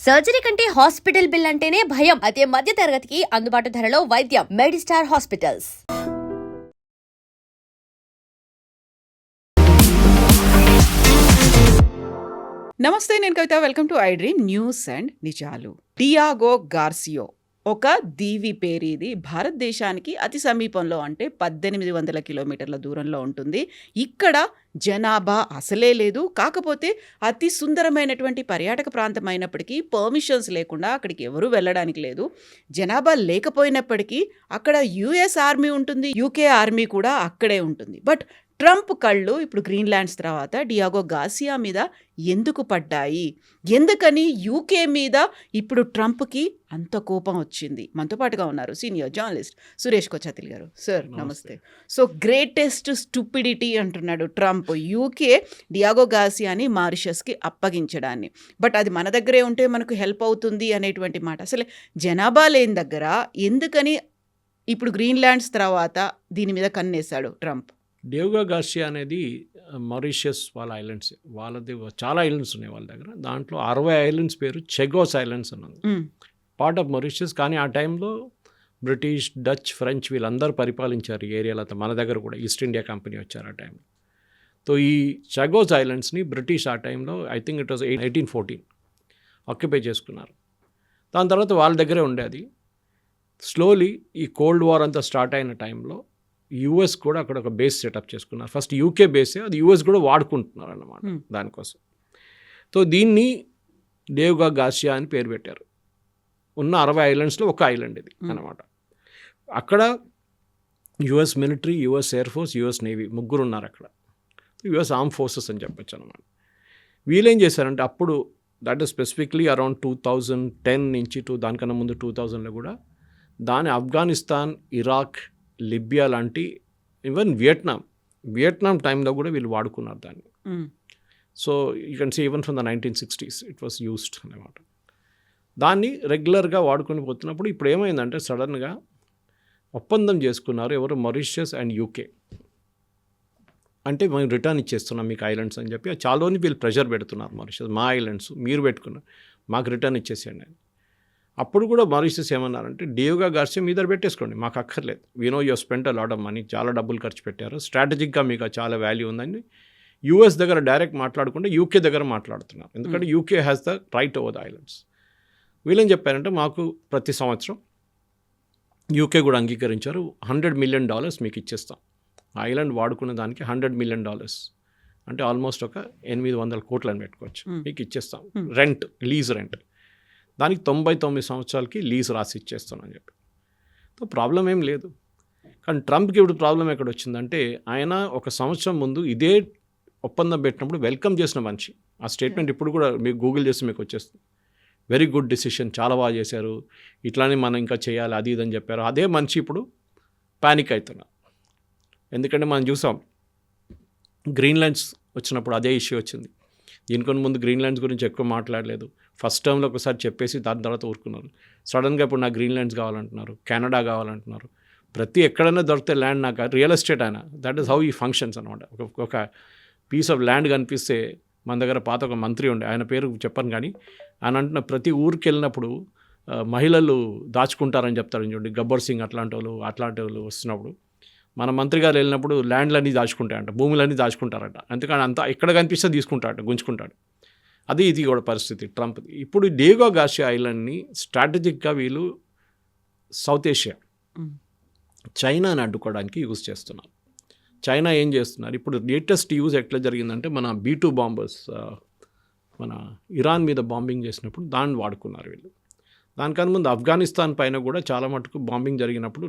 Surgery కంటే hospital bill అంటేనే భయం. అదే మధ్య తరగతికి అందుబాటు ధరలో వైద్యం. Medistar hospitals. నమస్తే, నేను Kavitha. Welcome to I dream news and నిజాలు. డియాగో గార్సియో ఒక దీవి పేరు. ఇది భారతదేశానికి అతి సమీపంలో, అంటే 1800 కిలోమీటర్ల దూరంలో ఉంటుంది. ఇక్కడ జనాభా అసలే లేదు. కాకపోతే అతి సుందరమైనటువంటి పర్యాటక ప్రాంతం అయినప్పటికీ పర్మిషన్స్ లేకుండా అక్కడికి ఎవరూ వెళ్ళడానికి లేదు. జనాభా లేకపోయినప్పటికీ అక్కడ యుఎస్ ఆర్మీ ఉంటుంది, యూకే ఆర్మీ కూడా అక్కడే ఉంటుంది. బట్ ట్రంప్ కళ్ళు ఇప్పుడు గ్రీన్లాండ్స్ తర్వాత డియాగో గార్సియా మీద ఎందుకు పడ్డాయి? ఎందుకని యూకే మీద ఇప్పుడు ట్రంప్కి అంత కోపం వచ్చింది? మనతో పాటుగా ఉన్నారు సీనియర్ జర్నలిస్ట్ సురేష్ కొచ్చాతిల్ గారు. సార్ నమస్తే. సో గ్రేటెస్ట్ స్టూపిడిటీ అంటున్నాడు ట్రంప్ యూకే డియాగో గార్సియాని మారిషస్కి అప్పగించడాన్ని. బట్ అది మన దగ్గరే ఉంటే మనకు హెల్ప్ అవుతుంది అనేటువంటి మాట. అసలు జనాభా లేని దగ్గర ఎందుకని ఇప్పుడు గ్రీన్లాండ్స్ తర్వాత దీని మీద కన్నేశాడు ట్రంప్? డియాగో గార్సియా అనేది మారిషస్ వాళ్ళ ఐలాండ్స్. వాళ్ళది చాలా ఐలాండ్స్ ఉన్నాయి వాళ్ళ దగ్గర. దాంట్లో 60 ఐలాండ్స్ పేరు చెగోస్ ఐలాండ్స్ అన్నది, పార్ట్ ఆఫ్ మారిషస్. కానీ ఆ టైంలో బ్రిటిష్, డచ్, ఫ్రెంచ్ వీళ్ళందరూ పరిపాలించారు ఈ ఏరియాలో. మన దగ్గర కూడా ఈస్ట్ ఇండియా కంపెనీ వచ్చారు ఆ టైంలో. సో ఈ చెగోస్ ఐలాండ్స్ని బ్రిటిష్ ఆ టైంలో, I think it was 1814 occupy చేసుకున్నారు. దాని తర్వాత వాళ్ళ దగ్గరే ఉండేది. స్లోలీ ఈ కోల్డ్ వార్ అంతా స్టార్ట్ అయిన టైంలో యూఎస్ కూడా అక్కడ ఒక బేస్ సెటప్ చేసుకున్నారు. ఫస్ట్ యూకే బేసే, అది యూఎస్ కూడా వాడుకుంటున్నారు అన్నమాట దానికోసం. సో దీన్ని డియాగో గార్సియా అని పేరు పెట్టారు. ఉన్న 60 ఐలాండ్స్లో ఒక ఐలాండ్ ఇది అన్నమాట. అక్కడ US military, US air force, US navy ముగ్గురు ఉన్నారు అక్కడ. యుఎస్ ఆర్మ్ ఫోర్సెస్ అని చెప్పచ్చు అనమాట. వీళ్ళేం చేశారంటే అప్పుడు, దట్ ఈస్ స్పెసిఫిక్లీ అరౌండ్ 2010 నుంచి దానికన్నా ముందు 2000లో కూడా దాని ఆఫ్ఘనిస్తాన్, ఇరాక్, లిబియా లాంటి, ఈవెన్ వియట్నాం టైంలో కూడా వీళ్ళు వాడుకున్నారు దాన్ని. So you can see even from the 1960s it was used అన్నమాట. దాన్ని రెగ్యులర్గా వాడుకొని పోతున్నప్పుడు ఇప్పుడు ఏమైందంటే సడన్గా ఒప్పందం చేసుకున్నారు ఎవరు, మారిషస్ అండ్ యూకే. అంటే మేము రిటర్న్ ఇచ్చేస్తున్నాం మీకు ఐలాండ్స్ అని చెప్పి చాలాని వీళ్ళు ప్రెషర్ పెడుతున్నారు. మారిషస్, మా ఐలాండ్స్ మీరు పెట్టుకున్నారు, మాకు రిటర్న్ ఇచ్చేసేయండి అని. అప్పుడు కూడా మారిషస్ ఏమన్నారంటే డియాగో గార్సియా మీ దగ్గర పెట్టేసుకోండి, మాకు అక్కర్లేదు. We know you spent a lot of money, చాలా డబ్బులు ఖర్చు పెట్టారు, స్ట్రాటజిక్గా మీకు చాలా వాల్యూ ఉందని యూఎస్ దగ్గర డైరెక్ట్ మాట్లాడుకుంటే యూకే దగ్గర మాట్లాడుతున్నారు. ఎందుకంటే UK has the right over the islands. వీళ్ళేం చెప్పారంటే మాకు ప్రతి సంవత్సరం యూకే కూడా అంగీకరించారు, $100 million మీకు ఇచ్చేస్తాం. ఐలాండ్ వాడుకున్న దానికి $100 million అంటే ఆల్మోస్ట్ ఒక 800 కోట్లు అని పెట్టుకోవచ్చు, మీకు ఇచ్చేస్తాం. Rent, lease rent. దానికి 99 సంవత్సరాలకి లీజ్ రాసి ఇచ్చేస్తానని చెప్పి. సో ప్రాబ్లం ఏం లేదు. కానీ ట్రంప్కి ఇప్పుడు ప్రాబ్లం ఎక్కడ వచ్చిందంటే, ఆయన ఒక సంవత్సరం ముందు ఇదే ఒప్పందం పెట్టినప్పుడు వెల్కమ్ చేసిన మనిషి. ఆ స్టేట్మెంట్ ఇప్పుడు కూడా మీకు గూగుల్ చేస్తే మీకు వచ్చేస్తుంది. వెరీ గుడ్ డిసిషన్, చాలా బాగా చేశారు, ఇట్లానే మనం ఇంకా చేయాలి, అది ఇదని చెప్పారు. అదే మనిషి ఇప్పుడు ప్యానిక్ అవుతున్నారు. ఎందుకంటే మనం చూసాం గ్రీన్లాండ్స్ వచ్చినప్పుడు అదే ఇష్యూ వచ్చింది. దీనికొని ముందు గ్రీన్లాండ్స్ గురించి ఎక్కువ మాట్లాడలేదు. ఫస్ట్ టైంలో ఒకసారి చెప్పేసి దాని తర్వాత ఊరుకున్నారు. సడన్గా ఇప్పుడు నాకు గ్రీన్లాండ్స్ కావాలంటున్నారు, కెనడా కావాలంటున్నారు. ప్రతి ఎక్కడైనా దొరికితే ల్యాండ్ నాకు, రియల్ ఎస్టేట్ ఆయన, దట్ ఈస్ హౌ ఈ ఫంక్షన్స్ అనమాట. ఒక పీస్ ఆఫ్ ల్యాండ్ కనిపిస్తే, మన దగ్గర పాత ఒక మంత్రి ఉండే, ఆయన పేరు చెప్పను కానీ, ఆయన అంటున్న ప్రతి ఊరికి వెళ్ళినప్పుడు మహిళలు దాచుకుంటారని చెప్తారు చూడండి, గబ్బర్ సింగ్ అట్లాంటి వాళ్ళు వస్తున్నప్పుడు, మన మంత్రి గారు వెళ్ళినప్పుడు ల్యాండ్లన్నీ దాచుకుంటాయంట, భూములన్నీ దాచుకుంటారట. అందుకని అంతా ఎక్కడ కనిపిస్తే తీసుకుంటాడట, గుంజుకుంటాడు. అది ఇది కూడా పరిస్థితి ట్రంప్ది. ఇప్పుడు డియాగో గార్సియా ఐలాండ్ని స్ట్రాటజిక్గా వీళ్ళు సౌత్ ఏషియా, చైనాని అడ్డుకోవడానికి యూజ్ చేస్తున్నారు. చైనా ఏం చేస్తున్నారు ఇప్పుడు, లేటెస్ట్ యూజ్ ఎట్లా జరిగిందంటే, మన B-2 బాంబర్స్ మన ఇరాన్ మీద బాంబింగ్ చేసినప్పుడు దాన్ని వాడుకున్నారు వీళ్ళు. దానికన్నా ముందు ఆఫ్ఘనిస్తాన్ పైన కూడా చాలా మటుకు బాంబింగ్ జరిగినప్పుడు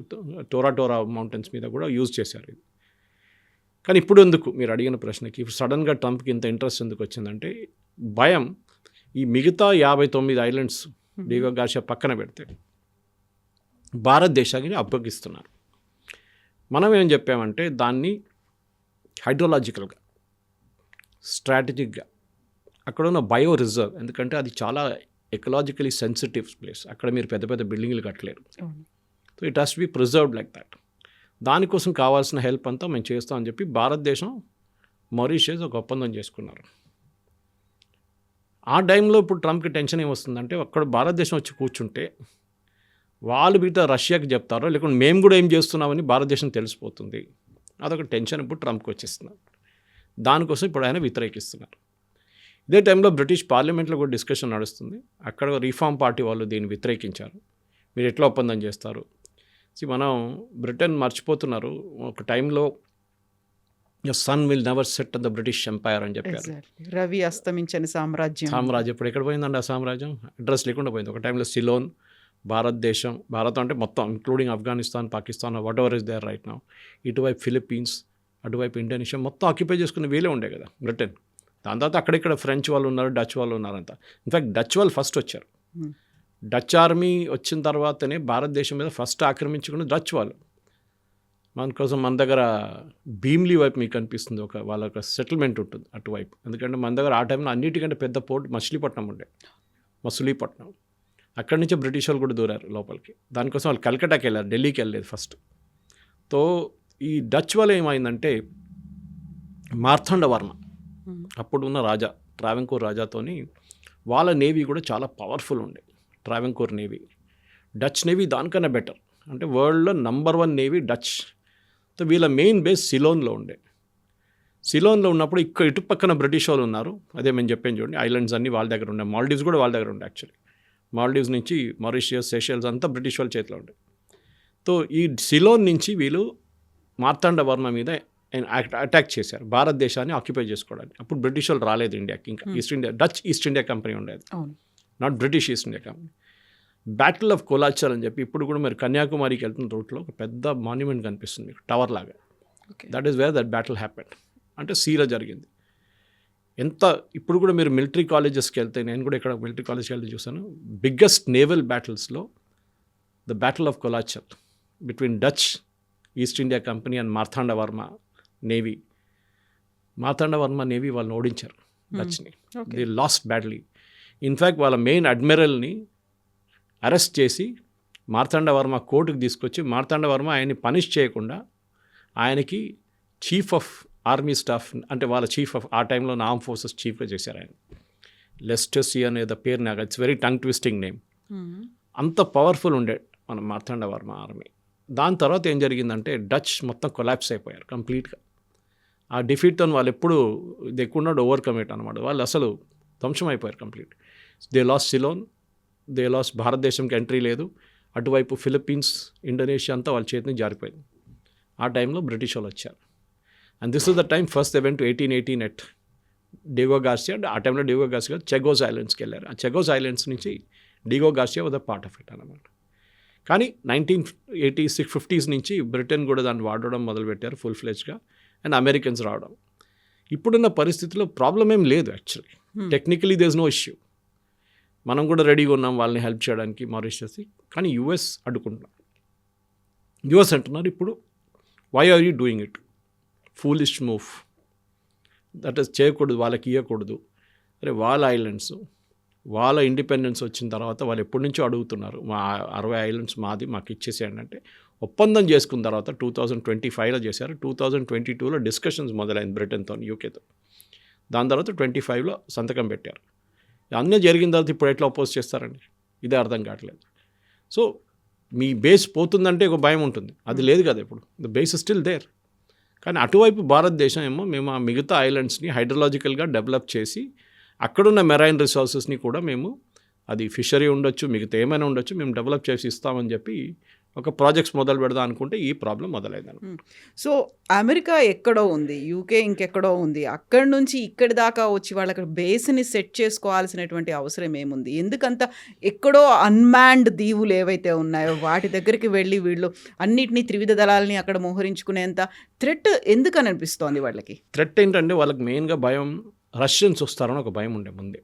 టోరా మౌంటైన్స్ మీద కూడా యూజ్ చేశారు ఇది. కానీ ఇప్పుడు ఎందుకు, మీరు అడిగిన ప్రశ్నకి ఇప్పుడు సడన్గా ట్రంప్కి ఇంత ఇంట్రెస్ట్ ఎందుకు వచ్చిందంటే, భయం. ఈ మిగతా 59 ఐలాండ్స్ డియాగో గార్సియా పక్కన పెడితే భారతదేశానికి అప్పగిస్తున్నారు. మనం ఏం చెప్పామంటే దాన్ని హైడ్రోలాజికల్గా, స్ట్రాటజిక్గా అక్కడ ఉన్న బయో రిజర్వ్, ఎందుకంటే అది చాలా ఎకలాజికలీ సెన్సిటివ్ ప్లేస్. అక్కడ మీరు పెద్ద పెద్ద బిల్డింగ్లు కట్టలేరు. So it has to be preserved like that. దానికోసం కావాల్సిన హెల్ప్ అంతా మేము చేస్తామని చెప్పి భారతదేశం, మారిషస్ ఒక ఒప్పందం చేసుకున్నారు. ఆ టైంలో ఇప్పుడు ట్రంప్కి టెన్షన్ ఏమొస్తుందంటే అక్కడ భారతదేశం వచ్చి కూర్చుంటే వాళ్ళు మిగతా రష్యాకి చెప్తారో లేకుంటే మేము కూడా ఏం చేస్తున్నామని భారతదేశం తెలిసిపోతుంది. అదొక టెన్షన్ ఇప్పుడు ట్రంప్కి వచ్చేస్తున్నారు. దానికోసం ఇప్పుడు ఆయన వ్యతిరేకిస్తున్నారు. ఇదే టైంలో బ్రిటిష్ పార్లమెంట్లో కూడా డిస్కషన్ నడుస్తుంది. అక్కడ రీఫార్మ్ పార్టీ వాళ్ళు దీన్ని వ్యతిరేకించారు. మీరు ఎట్లా ఒప్పందం చేస్తారు? మనం బ్రిటన్ మర్చిపోతున్నారు. ఒక టైంలో sun will never set the British empire అని చెప్పారు. రవి అస్తమించని సామ్రాజ్యం ఇప్పుడు ఎక్కడ పోయిందండి ఆ సామ్రాజ్యం? అడ్రస్ లేకుండా పోయింది. ఒక టైంలో సిలోన్, భారతదేశం, భారతం అంటే మొత్తం including Afghanistan, Pakistan, whatever is there right now, ఇటువైపు ఫిలిప్పీన్స్, అటువైపు ఇండోనేషియా మొత్తం ఆక్యుపై చేసుకునే వీలే ఉండే కదా బ్రిటన్. దాని తర్వాత అక్కడిక్కడ ఫ్రెంచ్ వాళ్ళు ఉన్నారు, డచ్ వాళ్ళు ఉన్నారంతా. ఇన్ఫ్యాక్ట్ డచ్ వాళ్ళు ఫస్ట్ వచ్చారు. డచ్ ఆర్మీ వచ్చిన తర్వాతనే భారతదేశం మీద ఫస్ట్ ఆక్రమించుకున్న డచ్ వాళ్ళు. మన కోసం మన దగ్గర భీమ్లీ వైపు మీకు కనిపిస్తుంది, వాళ్ళ ఒక సెటిల్మెంట్ ఉంటుంది అటువైపు. ఎందుకంటే మన దగ్గర ఆ టైంలో అన్నిటికంటే పెద్ద పోర్ట్ మచిలీపట్నం ఉండే, మచిలీపట్నం. అక్కడి నుంచే బ్రిటిష్ వాళ్ళు కూడా దూరారు లోపలికి. దానికోసం వాళ్ళు కలకటాకి వెళ్ళారు, ఢిల్లీకి వెళ్ళలేదు ఫస్ట్. తో ఈ డచ్ వల్ల ఏమైందంటే మార్తాండవర్మ అప్పుడున్న రాజా, ట్రావెంకోర్ రాజాతోని వాళ్ళ నేవీ కూడా చాలా పవర్ఫుల్ ఉండే. ట్రావెంకోర్ నేవీ, డచ్ నేవీ దానికన్నా బెటర్. అంటే వరల్డ్లో నంబర్ 1 నేవీ డచ్. సో వీళ్ళ మెయిన్ బేస్ సిలోన్లో ఉండే. సిలోన్లో ఉన్నప్పుడు ఇటు పక్కన బ్రిటిష్ వాళ్ళు ఉన్నారు. అదే మేము చెప్పాను చూడండి, ఐలాండ్స్ అన్నీ వాళ్ళ దగ్గర ఉండే. మాల్డీవ్స్ కూడా వాళ్ళ దగ్గర ఉండే. యాక్చువల్లీ మాల్డీవ్స్ నుంచి మారిషియస్, సెషెల్స్ అంతా బ్రిటిష్ వాళ్ళ చేతిలో ఉండే. సో ఈ సిలోన్ నుంచి వీళ్ళు మార్తాండవర్మ మీద అటాక్ చేశారు, భారతదేశాన్ని ఆక్యుపై చేసుకోవడానికి. అప్పుడు బ్రిటిష్ వాళ్ళు రాలేదు ఇండియాకి ఇంకా. డచ్ ఈస్ట్ ఇండియా కంపెనీ ఉండేది, not British East India company. Battle of Colachel అని చెప్పి ఇప్పుడు కూడా మీరు కన్యాకుమారికి వెళ్తున్న రూట్లో ఒక పెద్ద మాన్యుమెంట్ కనిపిస్తుంది మీకు, టవర్ లాగా. That is where that battle happened. అంటే సీలో జరిగింది. ఇప్పుడు కూడా మీరు మిలిటరీ కాలేజెస్కి వెళ్తే, నేను కూడా ఇక్కడ మిలిటరీ కాలేజ్కి వెళ్తే చూసాను, బిగ్గెస్ట్ నేవల్ బ్యాటిల్స్లో the battle of Colachel between Dutch East India company and Marthandavarma navy. Marthandavarma navy వాళ్ళని ఓడించారు డచ్ని. The lost badly. ఇన్ఫ్యాక్ట్ వాళ్ళ మెయిన్ అడ్మిరల్ని అరెస్ట్ చేసి మార్తాండవర్మ కోర్టుకు తీసుకొచ్చి, మార్తాండవర్మ ఆయన్ని పనిష్ చేయకుండా ఆయనకి చీఫ్ ఆఫ్ ఆర్మీ స్టాఫ్, అంటే వాళ్ళ చీఫ్ ఆఫ్ ఆ టైంలో ఆర్మ్ ఫోర్సెస్ చీఫ్గా చేశారు ఆయన. లెస్టర్సీ అనేది పేరు నాకు, it's very tongue twisting name. అంత పవర్ఫుల్ ఉండే మన మార్తాండవర్మ ఆర్మీ. దాని తర్వాత ఏం జరిగిందంటే డచ్ మొత్తం కొలాప్స్ అయిపోయారు కంప్లీట్గా. ఆ డిఫీట్తో వాళ్ళు ఎప్పుడు they could not overcome it అనమాట. వాళ్ళు అసలు ధ్వంసం అయిపోయారు complete. They lost Ceylon, they lost, భారతదేశంకి ఎంట్రీ లేదు. అటువైపు ఫిలిప్పీన్స్, ఇండోనేషియా అంతా వాళ్ళ చేతిని జారిపోయింది. ఆ టైంలో బ్రిటిష్ వాళ్ళు వచ్చారు. And this is the time first they went to 1818 at Diego Garcia. ఆ టైంలో డిగో గార్సియా చెగోస్ ఐలాండ్స్కి వెళ్ళారు. ఆ చెగోస్ ఐలాండ్స్ నుంచి Diego Garcia was a part of it అనమాట. కానీ 1950s నుంచి బ్రిటన్ కూడా దాన్ని వాడడం మొదలుపెట్టారు ఫుల్ ఫ్లెజ్గా, అండ్ అమెరికన్స్ రావడం. ఇప్పుడున్న పరిస్థితిలో ప్రాబ్లం ఏం లేదు actually. Technically there is no issue. మనం కూడా రెడీగా ఉన్నాం వాళ్ళని హెల్ప్ చేయడానికి మారిషస్కి. కానీ యుఎస్ అడ్డుకుంటున్నాం. యుఎస్ అంటున్నారు ఇప్పుడు, why are you doing it, foolish move, that is చేయకూడదు, వాళ్ళకి ఇవ్వకూడదు. అరే వాళ్ళ ఐలాండ్స్, వాళ్ళ ఇండిపెండెన్స్ వచ్చిన తర్వాత వాళ్ళు ఎప్పటి నుంచో అడుగుతున్నారు, మా 60 ఐలాండ్స్ మాది, మాకు ఇచ్చేసేయండి అంటే. ఒప్పందం చేసుకున్న తర్వాత 2025లో చేశారు. 2022లో డిస్కషన్స్ మొదలైంది బ్రిటన్తో, యూకేతో. దాని తర్వాత 25లో సంతకం పెట్టారు. అన్నీ జరిగిన తర్వాత ఇప్పుడు ఎట్లా అపోజ్ చేస్తారండి, ఇదే అర్థం కావట్లేదు. సో మీ బేస్ పోతుందంటే ఒక భయం ఉంటుంది, అది లేదు కదా ఇప్పుడు. The base is still there. కానీ అటువైపు భారతదేశం ఏమో మేము ఆ మిగతా ఐలాండ్స్ని హైడ్రలాజికల్గా డెవలప్ చేసి అక్కడున్న మెరైన్ రిసోర్సెస్ని కూడా మేము, అది ఫిషరీ ఉండొచ్చు, మిగతా ఏమైనా ఉండొచ్చు, మేము డెవలప్ చేసి ఇస్తామని చెప్పి ఒక ప్రాజెక్ట్స్ మొదలు పెడదాం అనుకుంటే ఈ ప్రాబ్లం మొదలైంది. సో అమెరికా ఎక్కడో ఉంది, యూకే ఇంకెక్కడో ఉంది, అక్కడి నుంచి ఇక్కడి దాకా వచ్చి వాళ్ళకి బేస్ని సెట్ చేసుకోవాల్సినటువంటి అవసరం ఏముంది? ఎందుకంత ఎక్కడో అన్మాన్డ్ దీవులు ఏవైతే ఉన్నాయో వాటి దగ్గరికి వెళ్ళి వీళ్ళు అన్నిటినీ త్రివిధ దళాలని అక్కడ మోహరించుకునేంత థ్రెట్ ఎందుకని అనిపిస్తోంది వాళ్ళకి? థ్రెట్ ఏంటంటే వాళ్ళకి మెయిన్గా భయం, రష్యన్స్ వస్తారని ఒక భయం ఉండే ముందే.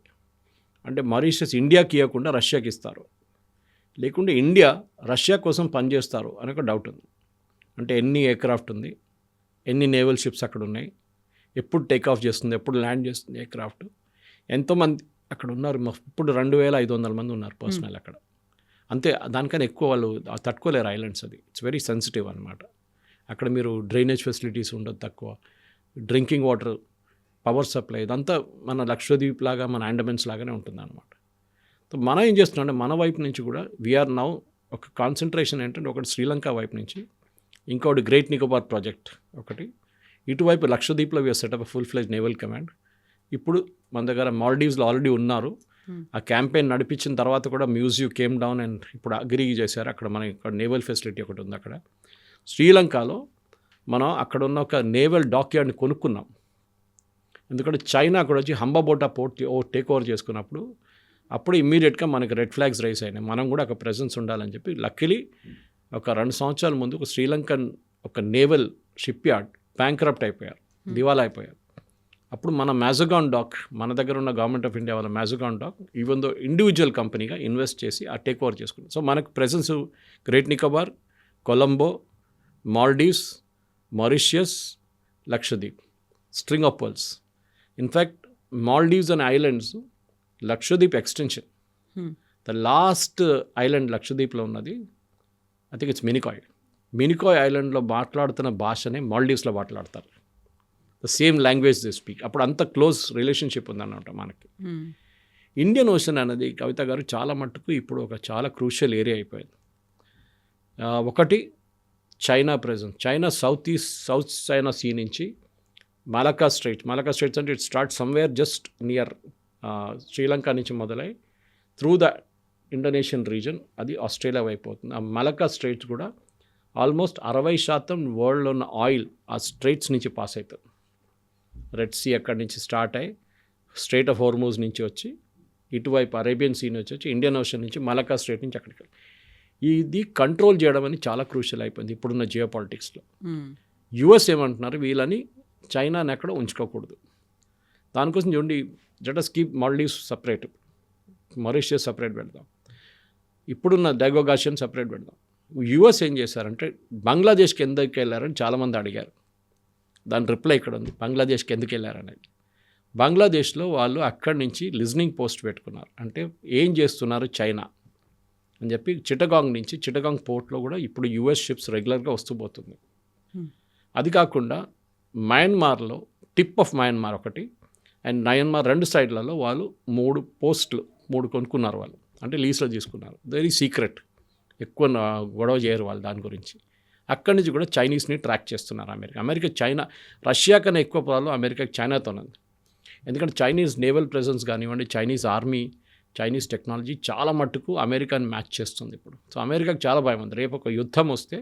అంటే మారిషస్ ఇండియాకి ఇవ్వకుండా రష్యాకి ఇస్తారు, లేకుంటే ఇండియా రష్యా కోసం పనిచేస్తారు అని ఒక డౌట్ ఉంది. అంటే ఎన్ని ఎయిర్క్రాఫ్ట్ ఉంది, ఎన్ని నేవల్ షిప్స్ అక్కడ ఉన్నాయి, ఎప్పుడు టేక్ ఆఫ్ చేస్తుంది, ఎప్పుడు ల్యాండ్ చేస్తుంది ఎయిర్క్రాఫ్ట్, ఎంతోమంది అక్కడ ఉన్నారు. ఇప్పుడు 2500 మంది ఉన్నారు పర్సనల్ అక్కడ. అంతే, దానికన్నా ఎక్కువ వాళ్ళు తట్టుకోలేరు ఐలాండ్స్. అది ఇట్స్ వెరీ సెన్సిటివ్ అనమాట. అక్కడ మీరు డ్రైనేజ్ ఫెసిలిటీస్ ఉండదు, తక్కువ డ్రింకింగ్ వాటర్. పవర్ సప్లై ఇదంతా మన లక్షద్వీప్ లాగా మన అండమాన్స్ లాగానే ఉంటుంది అనమాట. సో మనం ఏం చేస్తున్నాం అంటే మన వైపు నుంచి కూడా వీఆర్ నౌ ఒక కాన్సన్ట్రేషన్ ఏంటంటే ఒకటి శ్రీలంక వైపు నుంచి, ఇంకోటి గ్రేట్ నికోబార్ ప్రాజెక్ట్ ఒకటి, ఇటువైపు లక్షద్వీప్లో we're setup full fledge naval command. ఇప్పుడు మన దగ్గర మాల్డీవ్స్లో ఆల్రెడీ ఉన్నారు. ఆ క్యాంపెయిన్ నడిపించిన తర్వాత కూడా మ్యూజియం కేమ్ డౌన్ అండ్ ఇప్పుడు అగ్రీ చేశారు. అక్కడ మన ఇక్కడ నేవల్ ఫెసిలిటీ ఒకటి ఉంది అక్కడ. శ్రీలంకలో మనం అక్కడ ఉన్న ఒక నేవల్ డాక్యార్డ్ని కొనుక్కున్నాం. ఎందుకంటే చైనా కూడా వచ్చి హంబాబోటా పోర్ట్ టేక్ ఓవర్ చేసుకున్నప్పుడు అప్పుడు ఇమ్మీడియట్గా మనకి రెడ్ ఫ్లాగ్స్ రైజ్ అయినాయి. మనం కూడా ఒక ప్రెజెన్స్ ఉండాలని చెప్పి లక్కీలీ ఒక 2 సంవత్సరాల ముందు ఒక శ్రీలంకన్ ఒక నేవల్ షిప్ యార్డ్ బ్యాంక్రప్ట్ అయిపోయారు, దివాలా అయిపోయారు. అప్పుడు మన మ్యాజగాన్ డాక్, మన దగ్గర ఉన్న గవర్నమెంట్ ఆఫ్ ఇండియా వాళ్ళ Mazagon dock even though individual కంపెనీగా ఇన్వెస్ట్ చేసి ఆ టేక్ ఓవర్ చేసుకున్నాం. సో మనకు presence great Nicobar, Colombo, Maldives, Mauritius, Lakshadweep, string of pearls. In fact Maldives and islands Lakshadweep extension. The last island లక్షద్వీప్లో ఉన్నది I think it's Minicoy. Minicoy ఐలాండ్లో మాట్లాడుతున్న భాషనే మాల్డీవ్స్లో మాట్లాడతారు. The same language they speak. అప్పుడు అంత క్లోజ్ రిలేషన్షిప్ ఉందన్నమాట మనకి. ఇండియన్ ఓషన్ అనేది కవిత గారు చాలా మట్టుకు ఇప్పుడు ఒక చాలా క్రూషియల్ ఏరియా అయిపోయింది. ఒకటి China presence. China South China Sea నుంచి మలకా స్ట్రైట్స్ అంటే it start somewhere just near Sri Lanka నుంచి మొదలై త్రూ ద ఇండోనేషియన్ రీజన్ అది ఆస్ట్రేలియా వైపు అవుతుంది. ఆ మలకా స్ట్రైట్స్ కూడా ఆల్మోస్ట్ 60% వరల్డ్లో ఉన్న ఆయిల్ ఆ స్ట్రైట్స్ నుంచి పాస్ అవుతుంది. రెడ్ సీ అక్కడి నుంచి స్టార్ట్ అయ్యి స్ట్రైట్ ఆఫ్ హోర్మూజ్ నుంచి వచ్చి ఇటువైపు అరేబియన్ సీ నుంచి వచ్చి ఇండియన్ ఓషన్ నుంచి మలకా స్ట్రైట్ నుంచి అక్కడికి. ఇది కంట్రోల్ చేయడం అని చాలా క్రూషియల్ అయిపోయింది ఇప్పుడున్న జియో పాలిటిక్స్లో. యుఎస్ ఏమంటున్నారు, వీళ్ళని చైనాని ఎక్కడ ఉంచుకోకూడదు. దానికోసం చూడండి, just keep Maldives separate, Mauritius separate పెడదాం, ఇప్పుడున్న డైగోగాషియన్ సపరేట్ పెడదాం. యుఎస్ ఏం చేశారంటే బంగ్లాదేశ్కి ఎందుకు వెళ్ళారని చాలామంది అడిగారు. దాని రిప్లై ఇక్కడ ఉంది, బంగ్లాదేశ్కి ఎందుకు వెళ్ళారనేది. బంగ్లాదేశ్లో వాళ్ళు అక్కడి నుంచి లిజనింగ్ పోస్ట్ పెట్టుకున్నారు. అంటే ఏం చేస్తున్నారు చైనా అని చెప్పి చిటగాంగ్ పోర్ట్లో కూడా ఇప్పుడు యుఎస్ షిప్స్ రెగ్యులర్గా వస్తూ పోతుంది. అది కాకుండా మయన్మార్లో టిప్ ఆఫ్ మయన్మార్ ఒకటి అండ్ మయన్మార్ 2 సైడ్లలో వాళ్ళు 3 పోస్టులు కొనుక్కున్నారు వాళ్ళు. అంటే లీజ్లో తీసుకున్నారు. వెరీ సీక్రెట్, ఎక్కువ గొడవ చేయరు వాళ్ళు దాని గురించి. అక్కడి నుంచి కూడా చైనీస్ని ట్రాక్ చేస్తున్నారు అమెరికా. చైనా, రష్యా కన్నా ఎక్కువ ప్రాబ్లం అమెరికాకి చైనాతోనే ఉంది. ఎందుకంటే చైనీస్ నేవల్ ప్రెజెన్స్ కానివ్వండి, చైనీస్ ఆర్మీ, చైనీస్ టెక్నాలజీ చాలా మట్టుకు అమెరికాని మ్యాచ్ చేస్తుంది ఇప్పుడు. సో అమెరికాకి చాలా భయం ఉంది, రేపు ఒక యుద్ధం వస్తే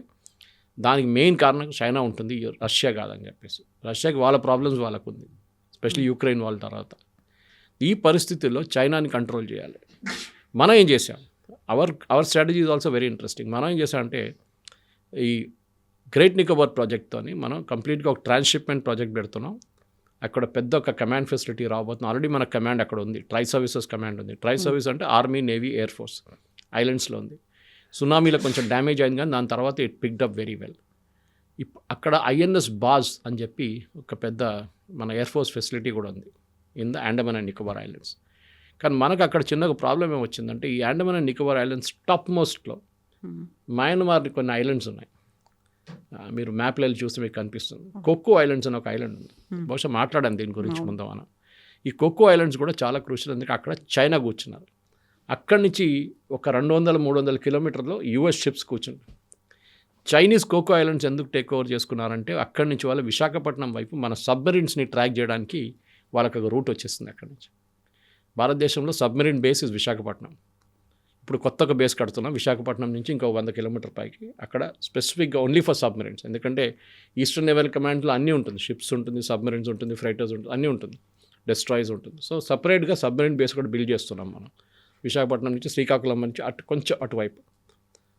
దానికి మెయిన్ కారణం చైనా ఉంటుంది, రష్యా కాదని చెప్పేసి. రష్యాకి వాళ్ళ ప్రాబ్లమ్స్ వాళ్ళకు ఉంది, ఎస్పెషల్లీ యుక్రెయిన్ వాళ్ళ తర్వాత. ఈ పరిస్థితుల్లో చైనాని కంట్రోల్ చేయాలి. మనం ఏం చేసాం, hour strategy is also very interesting. మనం ఏం చేసామంటే ఈ గ్రేట్ నికోబార్ ప్రాజెక్ట్తోని మనం కంప్లీట్గా ఒక ట్రాన్స్షిప్మెంట్ ప్రాజెక్ట్ పెడుతున్నాం. అక్కడ పెద్ద ఒక కమాండ్ ఫెసిలిటీ రాబోతుంది. ఆల్రెడీ మన కమాండ్ అక్కడ ఉంది, ట్రై సర్వీసెస్ కమాండ్ ఉంది. ట్రై సర్వీస్ అంటే ఆర్మీ, నేవీ, ఎయిర్ ఫోర్స్ ఐలాండ్స్లో ఉంది. సునామీలో కొంచెం డ్యామేజ్ అయింది కానీ దాని తర్వాత it picked up very well. అక్కడ ఐఎన్ఎస్ బాజ్ అని చెప్పి ఒక పెద్ద మన ఎయిర్ ఫోర్స్ ఫెసిలిటీ కూడా ఉంది in the Andaman and Nicobar islands. కానీ మనకు అక్కడ చిన్నగా ప్రాబ్లం ఏమొచ్చిందంటే ఈ Andaman and Nicobar islands top మోస్ట్లో మయన్మార్ కొన్ని ఐలాండ్స్ ఉన్నాయి. మీరు మ్యాప్లో వెళ్ళి చూస్తే మీకు కనిపిస్తుంది. కొక్కో ఐలాండ్స్ అని ఒక ఐలాండ్ ఉంది. బహుశా మాట్లాడాను దీని గురించి ముందు మనం. ఈ కొక్కో ఐలాండ్స్ కూడా చాలా క్రూషియల్. ఎందుకంటే అక్కడ చైనా కూర్చున్నారు. అక్కడి నుంచి ఒక 200-300 కిలోమీటర్లో యుఎస్ షిప్స్ కూర్చున్నారు. చైనీస్ కోకో ఐలాండ్స్ ఎందుకు టేక్ ఓవర్ చేసుకున్నారంటే అక్కడి నుంచి వాళ్ళు విశాఖపట్నం వైపు మన సబ్మెరీన్స్ని ట్రాక్ చేయడానికి వాళ్ళకి ఒక రూట్ వచ్చేస్తుంది. అక్కడి నుంచి భారతదేశంలో సబ్మెరీన్ బేస్ ఇస్ విశాఖపట్నం. ఇప్పుడు కొత్త ఒక బేస్ కడుతున్నాం విశాఖపట్నం నుంచి ఇంకో 100 కిలోమీటర్ పైకి. అక్కడ స్పెసిఫిక్గా ఓన్లీ ఫర్ సబ్మెరీన్స్. ఎందుకంటే ఈస్టర్న్ నేవల్ కమాండ్లో అన్నీ ఉంటుంది, షిప్స్ ఉంటుంది, సబ్మెరీన్స్ ఉంటుంది, ఫ్రైటర్స్ ఉంటుంది, అన్నీ ఉంటుంది, డెస్ట్రాయిస్ ఉంటుంది. సో సపరేట్గా సబ్మెరీన్ బేస్ కూడా బిల్డ్ చేస్తున్నాం మనం విశాఖపట్నం నుంచి, శ్రీకాకుళం నుంచి కొంచెం అటువైపు.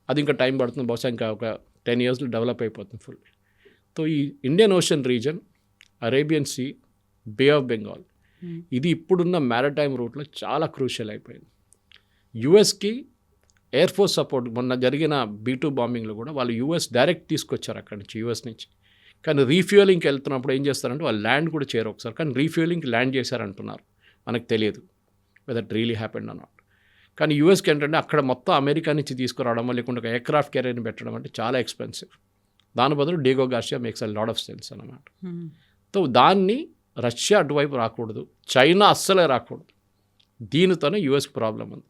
అది ఇంకా టైం పడుతుంది, బహుశా ఇంకా ఒక 10 yearsలో డెవలప్ అయిపోతుంది ఫుల్. సో ఈ Indian Ocean region, Arabian Sea, Bay of Bengal, ఇది ఇప్పుడున్న మ్యారిటైమ్ రూట్లో చాలా క్రూషియల్ అయిపోయింది. యుఎస్కి ఎయిర్ ఫోర్స్ సపోర్ట్ మొన్న జరిగిన B-2 బాంబింగ్లో కూడా వాళ్ళు యుఎస్ డైరెక్ట్ తీసుకొచ్చారు అక్కడి నుంచి, యుఎస్ నుంచి. కానీ రీఫ్యూయలింగ్కి వెళ్తున్నప్పుడు ఏం చేస్తారంటే వాళ్ళు ల్యాండ్ కూడా చేయరు ఒకసారి. కానీ రీఫ్యూయలింగ్కి ల్యాండ్ చేశారంటున్నారు, మనకు తెలియదు వెదర్ ఇట్ రియలీ హ్యాపెండ్ అన్నమాట. కానీ యూఎస్కి ఏంటంటే అక్కడ మొత్తం అమెరికా నుంచి తీసుకురావడం, లేకుంటే ఒక ఎయిర్క్రాఫ్ట్ క్యారియర్ని పెట్టడం అంటే చాలా ఎక్స్పెన్సివ్. దాని బదులు Diego Garcia makes a lot of sense అన్నమాట. సో దాన్ని రష్యా అటువైపు రాకూడదు, చైనా అస్సలే రాకూడదు. దీనితోనే యుఎస్కి ప్రాబ్లం ఉంది.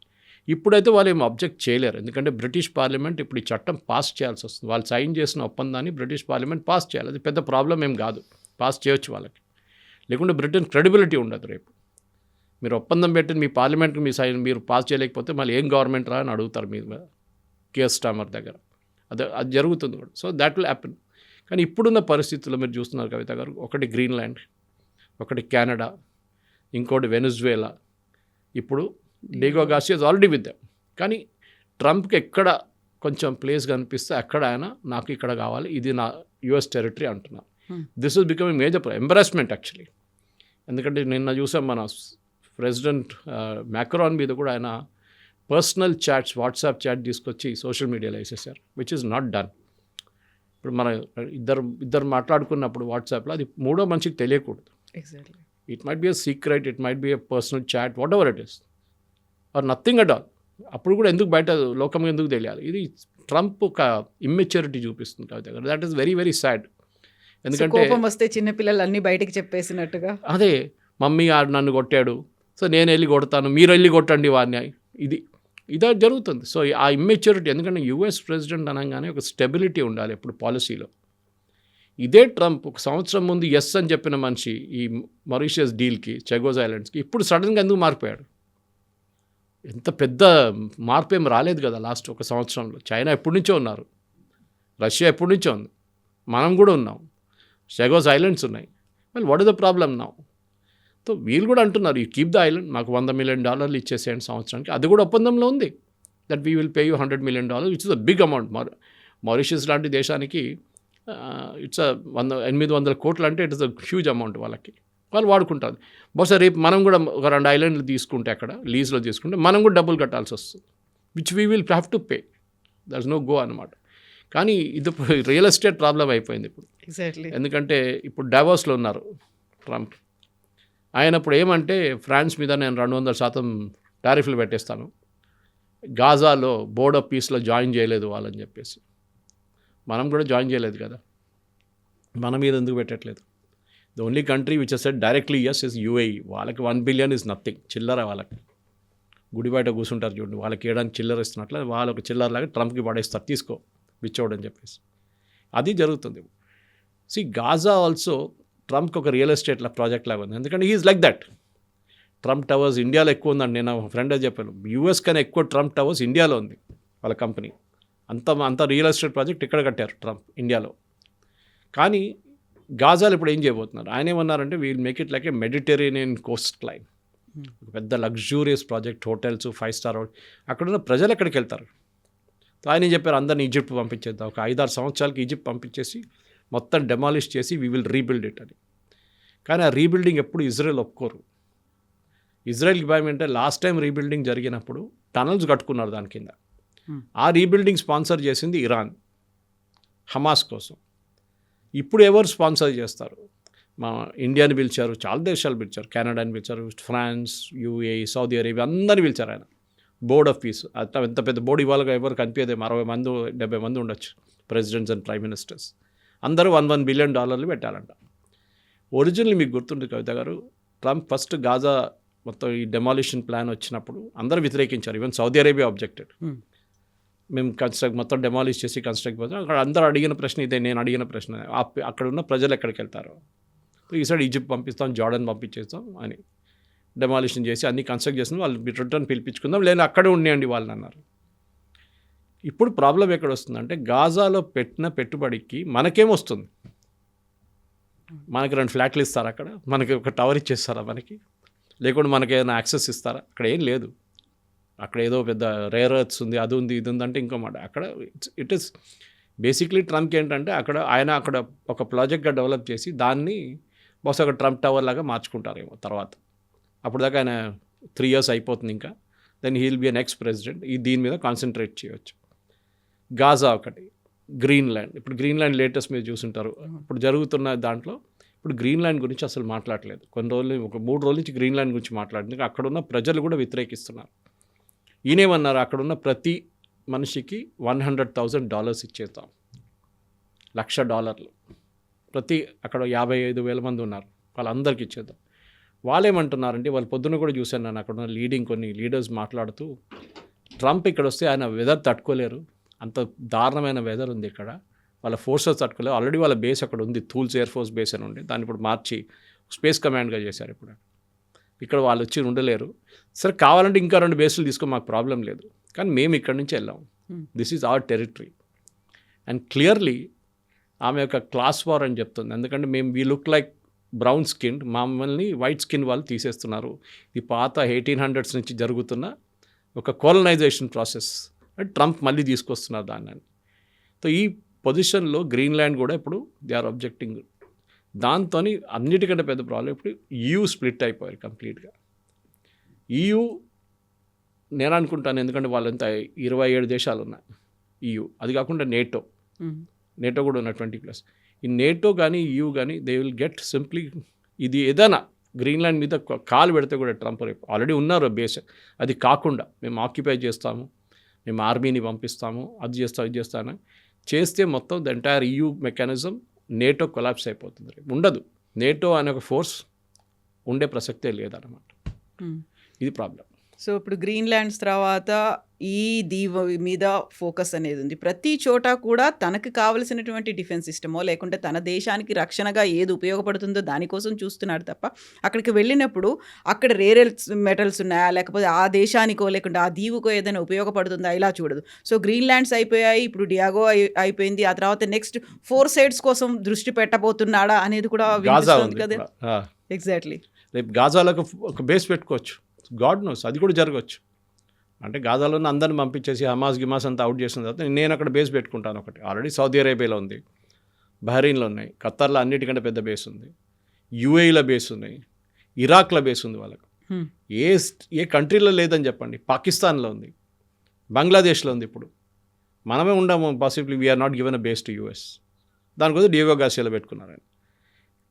ఇప్పుడైతే వాళ్ళు ఏం అబ్జెక్ట్ చేయలేరు, ఎందుకంటే బ్రిటిష్ పార్లమెంట్ ఇప్పుడు ఈ చట్టం పాస్ చేయాల్సి వస్తుంది. వాళ్ళు సైన్ చేసిన ఒప్పందాన్ని బ్రిటిష్ పార్లమెంట్ పాస్ చేయాలి. అది పెద్ద ప్రాబ్లం ఏం కాదు, పాస్ చేయొచ్చు వాళ్ళకి. లేకుంటే బ్రిటన్ క్రెడిబిలిటీ ఉండదు. రేపు మీరు ఒప్పందం పెట్టి మీ పార్లమెంట్కి మీరు పాస్ చేయలేకపోతే మళ్ళీ ఏం గవర్నమెంట్ రా అని అడుగుతారు మీరు కేర్ స్టామర్ దగ్గర. అది జరుగుతుంది కూడా. So that will happen. కానీ ఇప్పుడున్న పరిస్థితుల్లో మీరు చూస్తున్నారు కవిత గారు, ఒకటి గ్రీన్లాండ్, ఒకటి కెనడా, ఇంకోటి వెనిజువేలా. ఇప్పుడు Diego Garcia is already with them. కానీ ట్రంప్కి ఎక్కడ కొంచెం ప్లేస్ కనిపిస్తే అక్కడ ఆయన నాకు ఇక్కడ కావాలి, ఇది నా యుఎస్ టెరిటరీ అంటున్నారు. This will become major embarrassment actually. ఎందుకంటే నిన్న చూసాం మన ప్రెసిడెంట్ మ్యాక్రాన్ మీద కూడా ఆయన పర్సనల్ చాట్స్, వాట్సాప్ చాట్ తీసుకొచ్చి సోషల్ మీడియాలో వేసేసారు, విచ్ ఈస్ నాట్ డన్. ఇప్పుడు మన ఇద్దరు మాట్లాడుకున్నప్పుడు వాట్సాప్లో అది మూడో మనిషికి తెలియకూడదు. Exactly. It might be a secret, it might be a personal chat, whatever it is, or nothing at all. అప్పుడు కూడా ఎందుకు బయట లోకం ఎందుకు తెలియాలి? ఇది ట్రంప్ ఒక ఇమ్మెచ్యూరిటీ చూపిస్తుంది దగ్గర. That is very very sad. ఎందుకంటే కోపం వస్తే చిన్నపిల్లలు అన్నీ బయటకు చెప్పేసినట్టుగా. అదే, మమ్మీ ఆడు నన్ను కొట్టాడు, సో నేను వెళ్ళి కొడతాను, మీరు వెళ్ళి కొట్టండి వాడిని, ఇదే జరుగుతుంది. సో ఆ ఇమ్మెచ్యూరిటీ, ఎందుకంటే యుఎస్ ప్రెసిడెంట్ అనగానే ఒక స్టెబిలిటీ ఉండాలి ఎప్పుడు పాలసీలో. ఇదే ట్రంప్ ఒక సంవత్సరం ముందు ఎస్ అని చెప్పిన మనిషి ఈ మారిషియస్ డీల్కి, చెగోస్ ఐలాండ్స్కి, ఇప్పుడు సడన్గా ఎందుకు మారిపోయాడు? ఎంత పెద్ద మార్పు ఏం రాలేదు కదా లాస్ట్ ఒక సంవత్సరంలో. చైనా ఎప్పటి నుంచో ఉన్నారు, రష్యా ఎప్పటి నుంచో ఉంది, మనం కూడా ఉన్నాం, చెగోస్ ఐలాండ్స్ ఉన్నాయి. Well what is the problem now? So వీళ్ళు కూడా అంటున్నారు యూ కీప్ ద ఐలాండ్, మాకు $100 మిలియన్ ఇచ్చేసేయండి సంవత్సరానికి. అది కూడా ఒప్పందంలో ఉంది, that we will pay you $100 million, which is a big amount. Mauritius లాంటి దేశానికి ఇట్స్ 800 కోట్లు అంటే it is a huge amount. వాళ్ళు వాడుకుంటారు. బహుశా రేపు మనం కూడా ఒక 2 ఐలాండ్లు తీసుకుంటే, అక్కడ లీజ్లో తీసుకుంటే మనం కూడా డబ్బులు కట్టాల్సి వస్తుంది, which we will have to pay. There is no go అనమాట. కానీ ఇది రియల్ ఎస్టేట్ ప్రాబ్లం అయిపోయింది ఇప్పుడు. ఎగ్జాక్ట్లీ. ఎందుకంటే ఇప్పుడు డావోస్లో ఉన్నారు ట్రంప్. ఆయన ఇప్పుడు ఏమంటే ఫ్రాన్స్ మీద నేను 200% టారిఫ్లు పెట్టేస్తాను, గాజాలో బోర్డ్ ఆఫ్ పీస్లో జాయిన్ చేయలేదు వాళ్ళని చెప్పేసి. మనం కూడా జాయిన్ చేయలేదు కదా, మన మీద ఎందుకు పెట్టట్లేదు? The only country which has said directly yes is UAE. వాళ్ళకి $1 బిలియన్ ఇస్ నథింగ్, చిల్లర. వాళ్ళకి గుడి బయట కూర్చుంటారు చూడండి, వాళ్ళకి వేయడానికి చిల్లర ఇస్తున్నట్లే వాళ్ళకి చిల్లరలాగా ట్రంప్కి పడేస్తారు, తీసుకో బిచ్చోడని చెప్పేసి. అది జరుగుతుంది. సి గాజా ఆల్సో ట్రంప్కి ఒక రియల్ ఎస్టేట్ ప్రాజెక్ట్ లాగా ఉంది, ఎందుకంటే he's like that. Trump Towers ఇండియాలో ఎక్కువ ఉందండి, నేను ఫ్రెండ్ చెప్పాను, యూఎస్ కన్నా ఎక్కువ ట్రంప్ టవర్స్ ఇండియాలో ఉంది వాళ్ళ కంపెనీ. అంత రియల్ ఎస్టేట్ ప్రాజెక్ట్ ఇక్కడ కట్టారు ట్రంప్ ఇండియాలో. కానీ గాజాలు ఇప్పుడు ఏం చేయబోతున్నారు? ఆయన ఏమన్నారంటే we'll make it like a Mediterranean coastline, ఒక పెద్ద luxurious project, hotels, 5 star hotel. అక్కడున్న ప్రజలు ఎక్కడికి వెళ్తారు? ఆయన చెప్పారు అందరినీ ఈజిప్ట్ పంపించేద్దాం, ఒక 5-6 సంవత్సరాలకి ఈజిప్ట్ పంపించేసి మొత్తం డెమాలిష్ చేసి వీ విల్ రీబిల్డ్ ఇట్ అని. కానీ ఆ రీబిల్డింగ్ ఎప్పుడు ఇజ్రాయెల్ ఒప్పుకోరు. ఇజ్రాయెల్కి భయం అంటే లాస్ట్ టైం రీబిల్డింగ్ జరిగినప్పుడు టనల్స్ కట్టుకున్నారు దాని కింద. ఆ రీబిల్డింగ్ స్పాన్సర్ చేసింది ఇరాన్, హమాస్ కోసం. ఇప్పుడు ఎవరు స్పాన్సర్ చేస్తారు? మా ఇండియాని పిలిచారు, చాలా దేశాలు పిలిచారు, కెనడాని పిలిచారు, ఫ్రాన్స్, యూఏఈ, సౌదీ అరేబియా, అందరిని పిలిచారు ఆయన. బోర్డ్ ఆఫ్ పీస్, ఎంత పెద్ద బోర్డు ఇవాళ ఎవరు కనిపించేదే, 60 మంది 70 మంది ఉండొచ్చు, ప్రెసిడెంట్స్ అండ్ ప్రైమ్ మినిస్టర్స్. అందరూ $1 బిలియన్ పెట్టాలంట. ఒరిజినల్ మీకు గుర్తుంటుంది కవిత గారు, ట్రంప్ ఫస్ట్ గాజా మొత్తం ఈ డెమాలిషన్ ప్లాన్ వచ్చినప్పుడు అందరూ వ్యతిరేకించారు, ఈవెన్ సౌదీ అరేబియా ఆబ్జెక్టెడ్. మేము మొత్తం డెమాలిష్ చేసి కన్స్ట్రక్ట్ పోతాం. అక్కడ అందరూ అడిగిన ప్రశ్న ఇదే, నేను అడిగిన ప్రశ్న, అక్కడ ఉన్న ప్రజలు ఎక్కడికి వెళ్తారు? ఈసారి ఈజిప్ట్ పంపిస్తాం, జార్డన్ పంపించేస్తాం అని డెమాలిషన్ చేసి అన్ని కన్స్ట్రక్ట్ చేసిన వాళ్ళు రిటర్న్ పిలిపించుకుందాం, లేదా అక్కడే ఉండేయండి వాళ్ళని అన్నారు. ఇప్పుడు ప్రాబ్లం ఎక్కడ వస్తుందంటే గాజాలో పెట్టిన పెట్టుబడికి మనకేమొస్తుంది? మనకి 2 ఫ్లాట్లు ఇస్తారా అక్కడ? మనకి ఒక టవర్ ఇచ్చేస్తారా మనకి? లేకుంటే మనకి ఏదైనా యాక్సెస్ ఇస్తారా? అక్కడ ఏం లేదు. అక్కడ ఏదో పెద్ద రేర్ ఎర్త్స్ ఉంది, అది ఉంది, ఇది ఉందంటే ఇంకో మాట. అక్కడ ఇట్ ఈస్ బేసిక్లీ ట్రంప్కి ఏంటంటే ఆయన అక్కడ ఒక ప్రాజెక్ట్గా డెవలప్ చేసి దాన్ని బహుశా ఒక ట్రంప్ టవర్ లాగా మార్చుకుంటారేమో తర్వాత. అప్పుడు దాకా ఆయన 3 years అయిపోతుంది ఇంకా. Then he will be a next president. దీని మీద కాన్సన్ట్రేట్ చేయవచ్చు. గాజా ఒకటి, గ్రీన్లాండ్. ఇప్పుడు గ్రీన్లాండ్ లేటెస్ట్ మీరు చూసుంటారు. ఇప్పుడు జరుగుతున్న దాంట్లో ఇప్పుడు గ్రీన్లాండ్ గురించి అసలు మాట్లాడలేదు. కొన్ని రోజులు, ఒక 3 రోజుల నుంచి గ్రీన్లాండ్ గురించి మాట్లాడింది. అక్కడున్న ప్రజలు కూడా వ్యతిరేకిస్తున్నారు. ఈయనేమన్నారు, అక్కడున్న ప్రతి మనిషికి $100,000 ఇచ్చేస్తాం, $1,00,000. ప్రతి అక్కడ 55,000 మంది ఉన్నారు వాళ్ళందరికీ ఇచ్చేద్దాం. వాళ్ళేమంటున్నారంటే వాళ్ళు పొద్దున్న కూడా చూశాను నేను అక్కడ ఉన్న కొన్ని లీడర్స్ మాట్లాడుతూ ట్రంప్ ఇక్కడ వస్తే ఆయన వెదర్ తట్టుకోలేరు, అంత దారుణమైన వెదర్ ఉంది ఇక్కడ, వాళ్ళ ఫోర్సెస్ తట్టుకోలేరు, ఆల్రెడీ వాళ్ళ బేస్ అక్కడ ఉంది, థూల్స్ ఎయిర్ ఫోర్స్ బేస్ అని ఉండి దాన్ని ఇప్పుడు మార్చి స్పేస్ కమాండ్గా చేశారు. ఇప్పుడు ఇక్కడ వాళ్ళు వచ్చి ఉండలేరు, సరే కావాలంటే ఇంకా 2 బేసులు తీసుకో, మాకు ప్రాబ్లం లేదు, కానీ మేము ఇక్కడి నుంచి వెళ్ళాం, this is our territory. And clearly ఆమె యొక్క క్లాస్ వార్ అని చెప్తుంది. ఎందుకంటే మేము we look like brown skin, మమ్మల్ని వైట్ స్కిన్ వాళ్ళు తీసేస్తున్నారు. ఇది పాత 1800s నుంచి జరుగుతున్న ఒక కోలనైజేషన్ ప్రాసెస్, ట్రంప్ మళ్ళీ తీసుకొస్తున్నారు దాన్ని. సో ఈ పొజిషన్లో గ్రీన్లాండ్ కూడా ఇప్పుడు దే ఆర్ అబ్జెక్టింగ్. దాంతో అన్నిటికంటే పెద్ద ప్రాబ్లం ఇప్పుడు EU స్ప్లిట్ అయిపోయారు కంప్లీట్గా. EU నేను అనుకుంటాను, ఎందుకంటే వాళ్ళంతా 27 దేశాలు ఉన్నాయి EU, అది కాకుండా నేటో కూడా ఉన్న 20+. ఈ నేటో కానీ EU కానీ దే విల్ గెట్ సింప్లీ, ఇది ఏదైనా గ్రీన్లాండ్ మీద కాలు పెడితే కూడా ట్రంప్ రేపు ఆల్రెడీ ఉన్నారు బేస్, అది కాకుండా మేము ఆక్యుపై చేస్తాము, మేము ఆర్మీని పంపిస్తాము, అది చేస్తాం, ఇది చేస్తాను చేస్తే మొత్తం the entire EU mechanism NATO collapse అయిపోతుంది. రేపు ఉండదు, నేటో అనే ఒక ఫోర్స్ ఉండే ప్రసక్తే లేదన్నమాట. ఇది ప్రాబ్లం. సో ఇప్పుడు గ్రీన్లాండ్స్ తర్వాత ఈ దీవ మీద ఫోకస్ అనేది ఉంది. ప్రతి చోట కూడా తనకు కావలసినటువంటి డిఫెన్స్ సిస్టమో లేకుంటే తన దేశానికి రక్షణగా ఏది ఉపయోగపడుతుందో దానికోసం చూస్తున్నాడు తప్ప, అక్కడికి వెళ్ళినప్పుడు అక్కడ రేర్ మెటల్స్ ఉన్నాయా, లేకపోతే ఆ దేశానికో లేకుంటే ఆ దీవుకో ఏదైనా ఉపయోగపడుతుందా ఇలా చూడదు. సో గ్రీన్లాండ్స్ అయిపోయాయి, ఇప్పుడు డియాగో అయిపోయింది, ఆ తర్వాత నెక్స్ట్ 4 సైడ్స్ కోసం దృష్టి పెట్టబోతున్నాడా అనేది కూడా వినిపిస్తుంది కదా. ఎగ్జాక్ట్లీ, రేపు గాజాలకు ఒక బేస్ పెట్టుకోవచ్చు, గాడ్ నోస్, అది కూడా జరగవచ్చు. అంటే గాజాలో అందరిని పంపించేసి గిమాస్ అంతా అవుట్ చేసిన తర్వాత నేను అక్కడ బేస్ పెట్టుకుంటాను ఒకటి. ఆల్రెడీ సౌదీ అరేబియాలో ఉంది, బహ్రెయిన్లో ఉన్నాయి, ఖత్తర్లో అన్నిటికంటే పెద్ద బేస్ ఉంది, UAEలో బేస్ ఉన్నాయి, ఇరాక్లో బేస్ ఉంది వాళ్ళకు. ఏ కంట్రీలో లేదని చెప్పండి, పాకిస్తాన్లో ఉంది, బంగ్లాదేశ్లో ఉంది. ఇప్పుడు మనమే ఉండము, possibly we're not given a base to US. దానికోసం డియాగో గార్సియాలో పెట్టుకున్నారు ఆయన.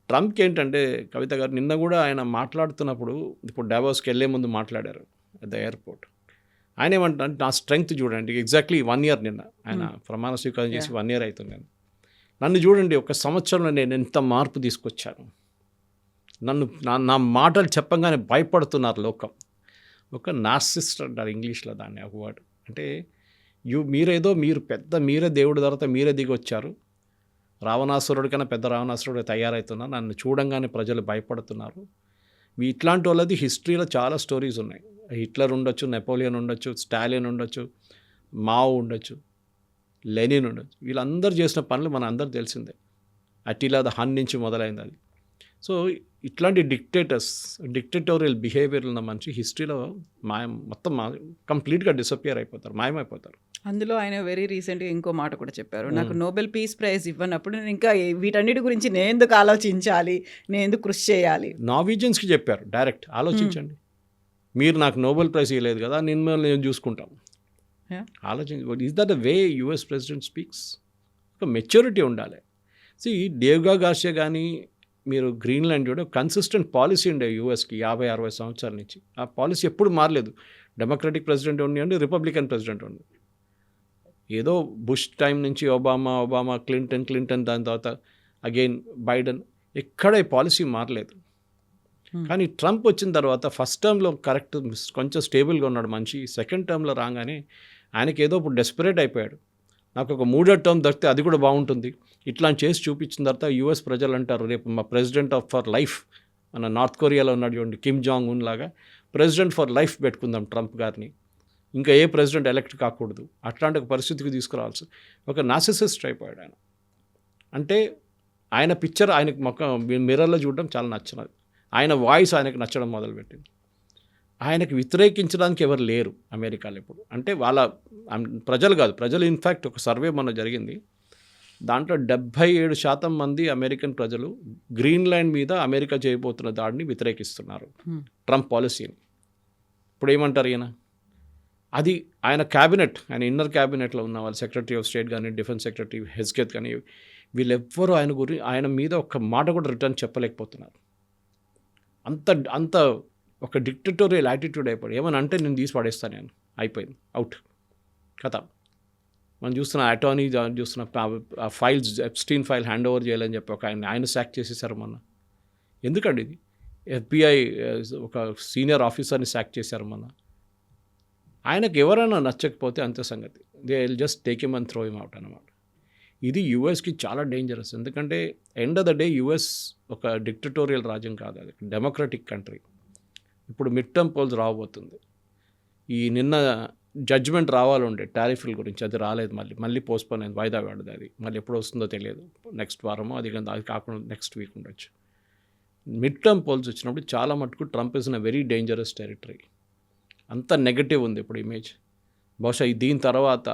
ట్రంప్కి ఏంటంటే కవిత గారు నిన్న కూడా ఆయన మాట్లాడుతున్నప్పుడు, ఇప్పుడు డావోస్కి వెళ్ళే ముందు మాట్లాడారు అట్ ద ఎయిర్పోర్ట్. ఆయన ఏమంటారు, నా స్ట్రెంగ్త్ చూడండి, ఎగ్జాక్ట్లీ 1 year నిన్న ఆయన ప్రమాణ స్వీకారం చేసి 1 year అవుతుంది. నన్ను చూడండి, 1 సంవత్సరంలో నేను ఎంత మార్పు తీసుకొచ్చాను, నా మాటలు చెప్పంగానే భయపడుతున్నారు లోకం. ఒక నార్సిస్ట్ అంటారు ఇంగ్లీష్లో దాన్ని, ఒక వర్డ్. అంటే మీరే దేవుడి తర్వాత మీరే దిగి వచ్చారు, రావణాసురుడి కన్నా పెద్ద రావణాసురుడు తయారవుతున్నారు, నన్ను చూడంగానే ప్రజలు భయపడుతున్నారు. ఇట్లాంటి వాళ్ళది హిస్టరీలో చాలా స్టోరీస్ ఉన్నాయి. హిట్లర్ ఉండొచ్చు, నెపోలియన్ ఉండొచ్చు, స్టాలిన్ ఉండొచ్చు, మావో ఉండొచ్చు, లెనిన్ ఉండొచ్చు. వీళ్ళందరూ చేసిన పనులు మన అందరూ తెలిసిందే. అటిలా ద హన్ నుంచి మొదలైంది అది. సో ఇట్లాంటి డిక్టేటోరియల్ బిహేవియర్ ఉన్న మనిషి హిస్టరీలో మొత్తం కంప్లీట్గా డిసపియర్ అయిపోతారు, మాయమైపోతారు. అందులో ఆయన వెరీ రీసెంట్గా ఇంకో మాట కూడా చెప్పారు, నాకు నోబెల్ పీస్ ప్రైజ్ ఇవ్వనప్పుడు నేను ఇంకా వీటన్నిటి గురించి నేను ఎందుకు ఆలోచించాలి, నేను ఎందుకు కృషి చేయాలి. నార్వీజియన్స్కి చెప్పారు డైరెక్ట్, ఆలోచించండి, మీరు నాకు నోబెల్ ప్రైజ్ ఇవ్వలేదు కదా, నేను చూసుకుంటాం. ఆలోచించి, is that the way US president speaks? ఒక మెచ్యూరిటీ ఉండాలి. డియాగో గార్సియా కానీ మీరు గ్రీన్లాండ్ కూడా కన్సిస్టెంట్ పాలసీ ఉండే USకి 50-60 సంవత్సరాల నుంచి. ఆ పాలసీ ఎప్పుడు మారలేదు. డెమోక్రటిక్ ప్రెసిడెంట్ ఉండి, రిపబ్లికన్ ప్రెసిడెంట్ ఉండి, ఏదో బుష్ టైం నుంచి ఒబామా, క్లింటన్, దాని తర్వాత అగైన్ బైడెన్, ఎక్కడ ఈ పాలసీ మారలేదు. కానీ ట్రంప్ వచ్చిన తర్వాత ఫస్ట్ టర్మ్లో కరెక్ట్ కొంచెం స్టేబుల్గా ఉన్నాడు మనిషి, సెకండ్ టర్మ్లో రాగానే ఆయనకి ఏదో ఇప్పుడు డెస్పరేట్ అయిపోయాడు, నాకు ఒక 3వ టర్మ్ దొరికితే అది కూడా బాగుంటుంది, ఇట్లా చేసి చూపించిన తర్వాత US ప్రజలు అంటారు, రేపు మా ప్రెసిడెంట్ ఫర్ లైఫ్, మన నార్త్ కొరియాలో ఉన్నాడు చూడండి కిమ్ జాంగ్ ఉన్ లాగా, ప్రెసిడెంట్ ఫర్ లైఫ్ పెట్టుకుందాం ట్రంప్ గారిని, ఇంకా ఏ ప్రెసిడెంట్ ఎలక్ట్ కాకూడదు, అట్లాంటి ఒక పరిస్థితికి తీసుకురావాల్సి, ఒక నార్సిసిస్ట్ అయిపోయాడు ఆయన. అంటే ఆయన పిక్చర్ ఆయనకు మిర్రర్లో చూడడం చాలా నచ్చినది, ఆయన వాయిస్ ఆయనకు నచ్చడం మొదలుపెట్టింది. ఆయనకు వ్యతిరేకించడానికి ఎవరు లేరు అమెరికాలో ఇప్పుడు. అంటే వాళ్ళ ప్రజలు ఇన్ఫ్యాక్ట్ ఒక సర్వే మొన్న జరిగింది, దాంట్లో 77% మంది అమెరికన్ ప్రజలు గ్రీన్లాండ్ మీద అమెరికా చేయబోతున్న దాడిని వ్యతిరేకిస్తున్నారు, ట్రంప్ పాలసీని. ఇప్పుడు ఏమంటారు ఈయన? అది ఆయన క్యాబినెట్, ఆయన ఇన్నర్ క్యాబినెట్లో ఉన్న వాళ్ళు, సెక్రటరీ ఆఫ్ స్టేట్ కానీ, డిఫెన్స్ సెక్రటరీ హెస్కెత్ కానీ, వీళ్ళెవ్వరూ ఆయన మీద ఒక్క మాట కూడా రిటర్న్ చెప్పలేకపోతున్నారు. అంత ఒక డిక్టటోరియల్ యాటిట్యూడ్ అయిపోయి, ఏమని అంటే నేను తీసి పడేస్తాను, నేను అయిపోయింది, అవుట్ కథ. మనం చూస్తున్న అటార్నీ చూస్తున్న files, Epstein file hand over చేయాలని చెప్పి ఆయన సాక్ చేసేసారు మొన్న. ఎందుకండి ఇది? FBI ఒక సీనియర్ ఆఫీసర్ని శాక్ చేశారు మొన్న. ఆయనకు ఎవరైనా నచ్చకపోతే అంతే సంగతి. They will just take him and throw him out అనమాట. ఇది యూఎస్కి చాలా డేంజరస్. ఎందుకంటే end of the day US ఒక డిక్టటోరియల్ రాజ్యం కాదు, అది డెమోక్రటిక్ కంట్రీ. ఇప్పుడు మిడ్ టర్మ్ పోల్స్ రాబోతుంది. ఈ నిన్న జడ్జ్మెంట్ రావాలండే టారిఫ్ల గురించి, అది రాలేదు. మళ్ళీ పోస్ట్పోన్ అయింది, వాయిదా పడింది. అది మళ్ళీ ఎప్పుడు వస్తుందో తెలియదు. నెక్స్ట్ వారమో అది కాకుండా నెక్స్ట్ వీక్ ఉండొచ్చు. మిడ్ టర్మ్ పోల్స్ వచ్చినప్పుడు చాలా మటుకు Trump is in a very dangerous territory. అంత నెగటివ్ ఉంది ఇప్పుడు ఇమేజ్. బహుశా దీని తర్వాత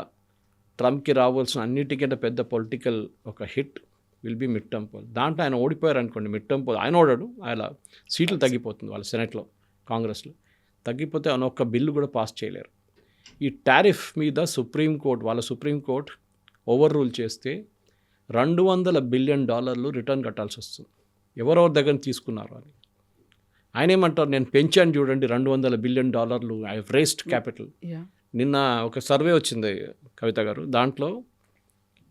ట్రంప్కి రావాల్సిన అన్నిటికంటే పెద్ద పొలిటికల్ ఒక hit will be mid term poll. దాంట్లో ఆయన ఓడిపోయారు అనుకోండి, మిడ్ టర్మ్ పోల్ ఆయన ఓడాడు, ఆయన సీట్లు తగ్గిపోతుంది వాళ్ళ సెనెట్లో, కాంగ్రెస్లో తగ్గిపోతే ఆయన ఒక్క బిల్లు కూడా పాస్ చేయలేరు. ఈ టారిఫ్ మీద సుప్రీంకోర్టు ఓవర్ రూల్ చేస్తే $200 బిలియన్ రిటర్న్ కట్టాల్సి వస్తుంది. ఎవరెవరి దగ్గర తీసుకున్నారు అని. ఆయన ఏమంటారు, నేను పెంచాను చూడండి $200 billion, I have raised capital. నిన్న ఒక సర్వే వచ్చింది కవిత గారు, దాంట్లో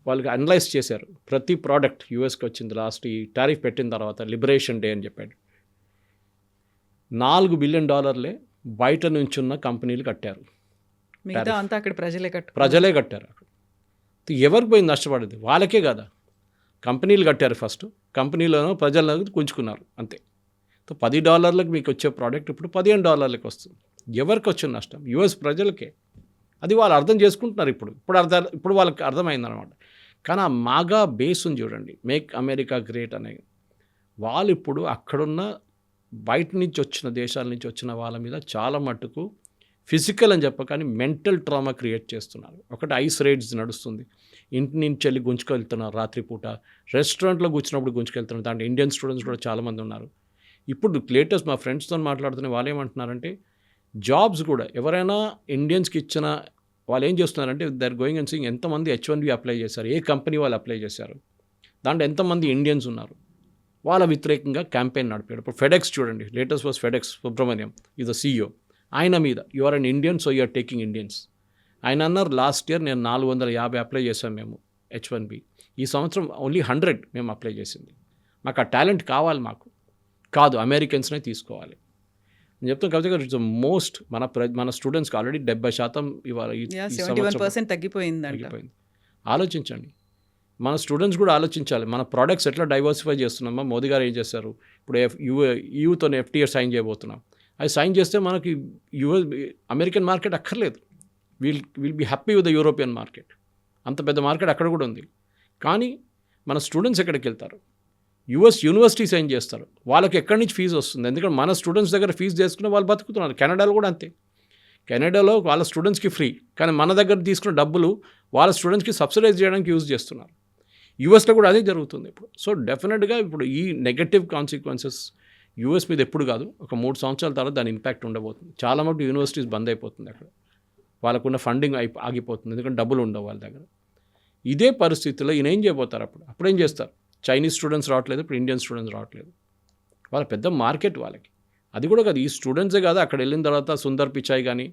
వాళ్ళకి అనలైజ్ చేశారు ప్రతి ప్రోడక్ట్ యూఎస్కి వచ్చింది లాస్ట్ ఈ టారిఫ్ పెట్టిన తర్వాత, లిబరేషన్ డే అని చెప్పాడు. $4 బిలియన్ బయట నుంచి ఉన్న కంపెనీలు కట్టారు. మిగతా అంతా అక్కడ ప్రజలే కట్టారు. అక్కడ ఎవరికి పోయింది నష్టపడింది? వాళ్ళకే కదా. కంపెనీలు కట్టారు ఫస్ట్, కంపెనీలోనూ ప్రజలను గుంజుకున్నారు అంతే. $10 మీకు వచ్చే ప్రోడక్ట్ ఇప్పుడు $15 వస్తుంది. ఎవరికి వచ్చిన నష్టం? యూఎస్ ప్రజలకే. అది వాళ్ళు అర్థం చేసుకుంటున్నారు ఇప్పుడు వాళ్ళకి అర్థమైందనమాట. కానీ ఆ మాగా బేస్ ఉంది చూడండి, మేక్ అమెరికా గ్రేట్ అనేది. వాళ్ళు ఇప్పుడు అక్కడున్న బయట నుంచి వచ్చిన దేశాల నుంచి వచ్చిన వాళ్ళ మీద చాలా మట్టుకు ఫిజికల్ అని చెప్పకని మెంటల్ ట్రామా క్రియేట్ చేస్తున్నారు. ఒకటి ఐస్ రైడ్స్ నడుస్తుంది, ఇంటి నుంచి వెళ్ళి గుంజుకెళ్తున్నారు రాత్రిపూట, రెస్టారెంట్లో కూర్చున్నప్పుడు గుంజుకెళ్తున్నారు. దాంట్లో ఇండియన్ స్టూడెంట్స్ కూడా చాలామంది ఉన్నారు. ఇప్పుడు లేటెస్ట్ మా ఫ్రెండ్స్తో మాట్లాడుతున్న వాళ్ళు ఏమంటున్నారంటే, జాబ్స్ కూడా ఎవరైనా ఇండియన్స్కి ఇచ్చిన వాళ్ళు ఏం చేస్తున్నారంటే they are going and seeing ఎంతమంది H1B అప్లై చేశారు, ఏ కంపెనీ వాళ్ళు అప్లై చేశారు, దాంట్లో ఎంతమంది ఇండియన్స్ ఉన్నారు, వాళ్ళ వ్యతిరేకంగా క్యాంపెయిన్ నడిపాడు. ఇప్పుడు ఫెడెక్స్ చూడండి, latest was FedEx Subrahmanyam is the CEO. ఆయన మీద you are an Indian so you are taking Indians. ఆయన అన్నారు లాస్ట్ ఇయర్ నేను 450 అప్లై చేశాం మేము H1B, ఈ సంవత్సరం ఓన్లీ 100 మేము అప్లై చేసింది. మాకు ఆ టాలెంట్ కావాలి, మాకు కాదు అమెరికన్స్నే తీసుకోవాలి. నేను చెప్తాను కవిత గారు, ఇట్స్ మోస్ట్ మన స్టూడెంట్స్కి ఆల్రెడీ 70% ఇవాళ 71% తగ్గిపోయింది. ఆలోచించండి, మన స్టూడెంట్స్ కూడా ఆలోచించాలి. మన ప్రోడక్ట్స్ ఎట్లా డైవర్సిఫై చేస్తున్నామా? మోదీ గారు ఏం చేస్తారు, ఇప్పుడు EUతో FTA సైన్ చేయబోతున్నాం. అది సైన్ చేస్తే మనకి అమెరికన్ మార్కెట్ అక్కర్లేదు. Will be happy with the European market. అంత పెద్ద మార్కెట్ అక్కడ కూడా ఉంది. కానీ మన స్టూడెంట్స్ ఎక్కడికి వెళ్తారు? యూఎస్ యూనివర్సిటీ సైన్ చేస్తారు, వాళ్ళకి ఎక్కడి నుంచి ఫీజు వస్తుంది? ఎందుకంటే మన స్టూడెంట్స్ దగ్గర ఫీజు తీసుకుని వాళ్ళు బతుకుతున్నారు. కెనడాలో కూడా అంతే. కెనడాలో వాళ్ళ స్టూడెంట్స్కి ఫ్రీ, కానీ మన దగ్గర తీసుకున్న డబ్బులు వాళ్ళ స్టూడెంట్స్కి సబ్సిడైజ్ చేయడానికి యూజ్ చేస్తున్నారు. యూఎస్లో కూడా అదే జరుగుతుంది ఇప్పుడు. సో డెఫినెట్గా ఇప్పుడు ఈ నెగటివ్ కాన్సిక్వెన్సెస్ యూఎస్ మీద ఎప్పుడు కాదు, ఒక 3 సంవత్సరాల తర్వాత దాని ఇంపాక్ట్ ఉండబోతుంది. చాలా మటుకు యూనివర్సిటీస్ బంద్ అయిపోతుంది, అక్కడ వాళ్ళకున్న ఫండింగ్ ఆగిపోతుంది, ఎందుకంటే డబ్బులు ఉండవు వాళ్ళ దగ్గర. ఇదే పరిస్థితుల్లో ఈయన ఏం చేయబోతారు? అప్పుడు ఏం చేస్తారు? చైనీస్ స్టూడెంట్స్ రావట్లేదు, ఇప్పుడు ఇండియన్ స్టూడెంట్స్ రావట్లేదు. వాళ్ళ పెద్ద మార్కెట్ వాళ్ళకి. అది కూడా కాదు, ఈ స్టూడెంట్సే కాదు, అక్కడ వెళ్ళిన తర్వాత సుందర్ పిచాయ్ కానీ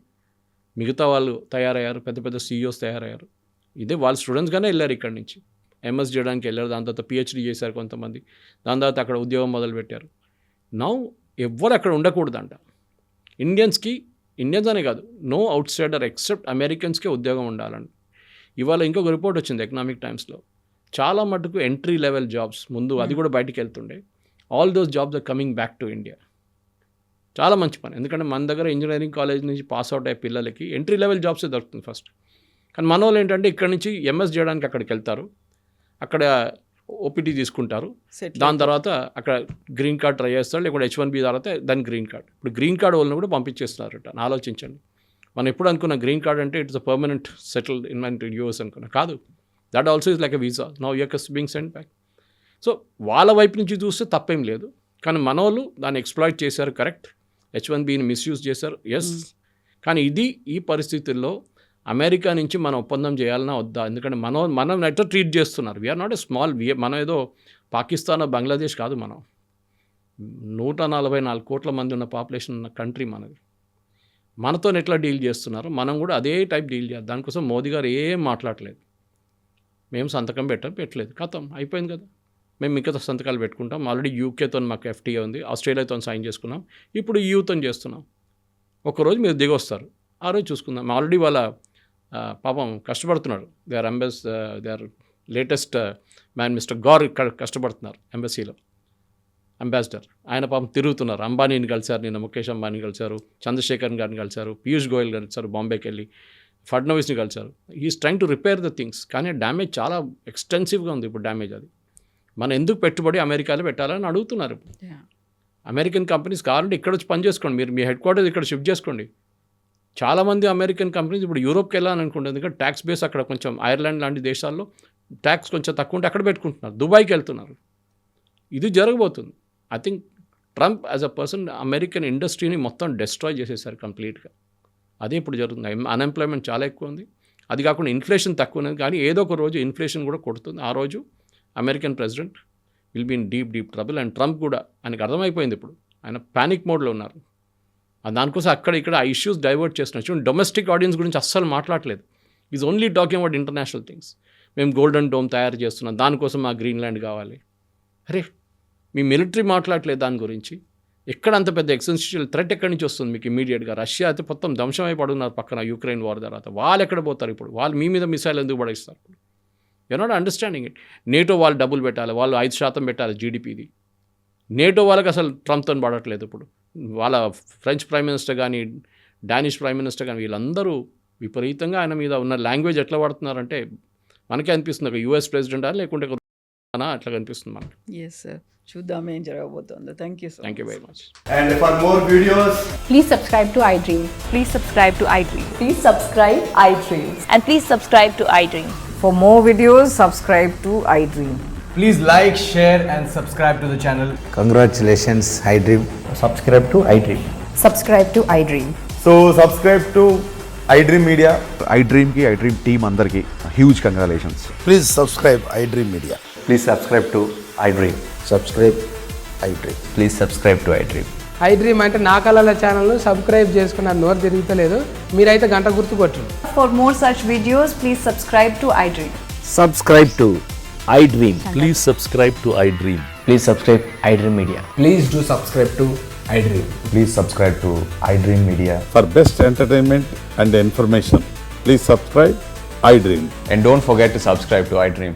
మిగతా వాళ్ళు తయారయ్యారు, పెద్ద పెద్ద CEOs తయారయ్యారు. ఇదే వాళ్ళ స్టూడెంట్స్గానే వెళ్ళారు ఇక్కడి నుంచి, MS చేయడానికి వెళ్ళారు, దాని తర్వాత PhD చేశారు కొంతమంది, దాని తర్వాత అక్కడ ఉద్యోగం మొదలుపెట్టారు. నౌ ఎవ్వరు అక్కడ ఉండకూడదంట. ఇండియన్స్ అనే కాదు, నో అవుట్ సైడర్ ఎక్సెప్ట్ అమెరికన్స్కే ఉద్యోగం ఉండాలండి. ఇవాళ ఇంకొక రిపోర్ట్ వచ్చింది ఎకనామిక్ టైమ్స్లో, చాలా మటుకు ఎంట్రీ లెవెల్ జాబ్స్ ముందు అది కూడా బయటికి వెళ్తుండే, all those jobs are coming back to India. చాలా మంచి పని, ఎందుకంటే మన దగ్గర ఇంజనీరింగ్ కాలేజ్ నుంచి పాస్ అవుట్ అయ్యే పిల్లలకి ఎంట్రీ లెవెల్ జాబ్సే దొరుకుతుంది ఫస్ట్. కానీ మన వాళ్ళు ఏంటంటే ఇక్కడ నుంచి MS చేయడానికి అక్కడికి వెళ్తారు, అక్కడ OPT తీసుకుంటారు, దాని తర్వాత అక్కడ గ్రీన్ కార్డ్ ట్రై చేస్తారు, లేకుంటే H1B తర్వాత దాని గ్రీన్ కార్డ్. ఇప్పుడు గ్రీన్ కార్డ్ వాళ్ళని కూడా పంపించేస్తున్నారు. ఆలోచించండి, మనం ఎప్పుడు అనుకున్న గ్రీన్ కార్డ్ అంటే it's a permanent settled in US అనుకున్నా, కాదు. That also is like a visa, now you're being send back. So వాళ్ళ వైపు నుంచి చూస్తే తప్పేం లేదు, కానీ మన వాళ్ళు దాన్ని ఎక్స్ప్లాయిట్ చేశారు, కరెక్ట్. H1Bని మిస్యూజ్ చేశారు, ఎస్. కానీ ఈ పరిస్థితుల్లో అమెరికా నుంచి మనం ఒప్పందం చేయాలన్నా వద్దా? ఎందుకంటే మనం ఎట్లా ట్రీట్ చేస్తున్నారు. వీఆర్ నాట్ ఎ స్మాల్, మనం ఏదో పాకిస్తాన్ బంగ్లాదేశ్ కాదు, మనం 144 కోట్ల మంది ఉన్న పాపులేషన్ ఉన్న కంట్రీ మనది. మనతో ఎట్లా డీల్ చేస్తున్నారు, మనం కూడా అదే టైప్ డీల్ చేయాలి. దానికోసం మోదీ గారు ఏం మాట్లాడలేదు, మేము సంతకం పెట్టలేదు, కథం అయిపోయింది కదా. మేము మిగతా సంతకాలు పెట్టుకుంటాం. ఆల్రెడీ యూకేతో మాకు FTA ఉంది, ఆస్ట్రేలియాతో సైన్ చేసుకున్నాం, ఇప్పుడు EUతో చేస్తున్నాం. ఒకరోజు మీరు దిగి వస్తారు, ఆ రోజు చూసుకుందాం. ఆల్రెడీ వాళ్ళ పాపం కష్టపడుతున్నారు. They are latest man mister Gor ఇక్కడ కష్టపడుతున్నారు ఎంబసీలో, అంబాసిడర్. ఆయన పాపం తిరుగుతున్నారు. అంబానీని కలిశారు, నిన్న ముఖేష్ అంబానీ కలిశారు, చంద్రశేఖర్ గారిని కలిశారు, పీయూష్ గోయల్ కలిశారు, బాంబేకి వెళ్ళి ఫడ్నవీస్ని కలిశారు. He's trying to repair the things. కానీ డ్యామేజ్ చాలా ఎక్స్టెన్సివ్గా ఉంది ఇప్పుడు డ్యామేజ్. అది మనం ఎందుకు పెట్టుబడి అమెరికాలో పెట్టాలని అడుగుతున్నారు ఇప్పుడు. అమెరికన్ కంపెనీస్ కావాలంటే ఇక్కడ వచ్చి పని చేసుకోండి, మీరు మీ హెడ్ క్వార్టర్స్ ఇక్కడ షిఫ్ట్ చేసుకోండి. చాలామంది అమెరికన్ కంపెనీస్ ఇప్పుడు యూరోప్కి వెళ్ళాలని అనుకుంటుంది, ఎందుకంటే ట్యాక్స్ బేస్ అక్కడ కొంచెం ఐర్లాండ్ లాంటి దేశాల్లో ట్యాక్స్ కొంచెం తక్కువ ఉంటే అక్కడ పెట్టుకుంటున్నారు, దుబాయ్కి వెళ్తున్నారు. ఇది జరగబోతుంది. I think Trump as a person American ఇండస్ట్రీని మొత్తం డెస్ట్రాయ్ చేసేసారు కంప్లీట్గా. అదే ఇప్పుడు జరుగుతుంది. అన్ఎంప్లాయ్మెంట్ చాలా ఎక్కువ ఉంది, అది కాకుండా ఇన్ఫ్లేషన్ తక్కువ ఉన్నది. కానీ ఏదో ఒక రోజు ఇన్ఫ్లేషన్ కూడా కొడుతుంది. ఆ రోజు American president will be in deep trouble. And Trump కూడా ఆయనకు అర్థమైపోయింది, ఇప్పుడు ఆయన ప్యానిక్ మోడ్లో ఉన్నారు. దానికోసం అక్కడ ఇక్కడ ఆ ఇష్యూస్ డైవర్ట్ చేస్తున్నారు. చూడండి, డొమెస్టిక్ ఆడియన్స్ గురించి అస్సలు మాట్లాడలేదు. Is only talking about international things. మేము గోల్డెన్ డోమ్ తయారు చేస్తున్నాం, దానికోసం మా గ్రీన్లాండ్ కావాలి. అరే, మీ మిలిటరీ మాట్లాడలేదు దాని గురించి. ఎక్కడ అంత పెద్ద ఎక్సెన్షియల్ థ్రెట్ ఎక్కడి నుంచి వస్తుంది మీకు ఇమీడియట్గా? రష్యా అయితే మొత్తం ధ్వంసం అయిపడున్నారు పక్కన యుక్రెయిన్ వార్ తర్వాత. వాళ్ళు ఎక్కడ పోతారు ఇప్పుడు? వాళ్ళు మీ మీద మిసైల్ ఎందుకు పడేస్తారు? You not understanding it. NATO వాళ్ళు డబ్బులు పెట్టాలి, వాళ్ళు 5% పెట్టాలి జీడిపిది. నేటో వాళ్ళకి అసలు ట్రంప్తో పడట్లేదు ఇప్పుడు. వాళ్ళ ఫ్రెంచ్ ప్రైమ్ మినిస్టర్ కానీ, డానిష్ ప్రైమ్ మినిస్టర్ కానీ, వీళ్ళందరూ విపరీతంగా ఆయన మీద ఉన్న లాంగ్వేజ్ ఎట్లా పడుతున్నారంటే మనకే అనిపిస్తుంది ఒక US ప్రెసిడెంటా లేకుంటే అట్లా కనిపిస్తుంది మనకి. ఎస్ సార్, చూద్దాం ఏం జరగబోతుందో. Thank you very much. And for more videos, Please subscribe to iDream. Please subscribe to iDream. Please subscribe iDream. And please subscribe to iDream. For more videos, subscribe to iDream. please like, share and subscribe to the channel. Congratulations, iDream. Subscribe to iDream. Subscribe to iDream. So subscribe to iDream Media. iDream की iDream team अंदर की huge congratulations. Please subscribe iDream Media. Please subscribe to iDream. Subscribe iDream. Please subscribe to iDream. iDream అంటే నా కళల ఛానల్ను subscribe చేసుకున్న నోరు తిరుగుతలేదు, మీరైతే గంట గుర్తు కొట్టండి. For more such videos, please subscribe to iDream. Subscribe to iDream. Please subscribe to iDream. Please subscribe iDream Media. Please do subscribe to iDream. Please subscribe to iDream Media. For best entertainment and information, please subscribe iDream. And don't forget to subscribe to iDream.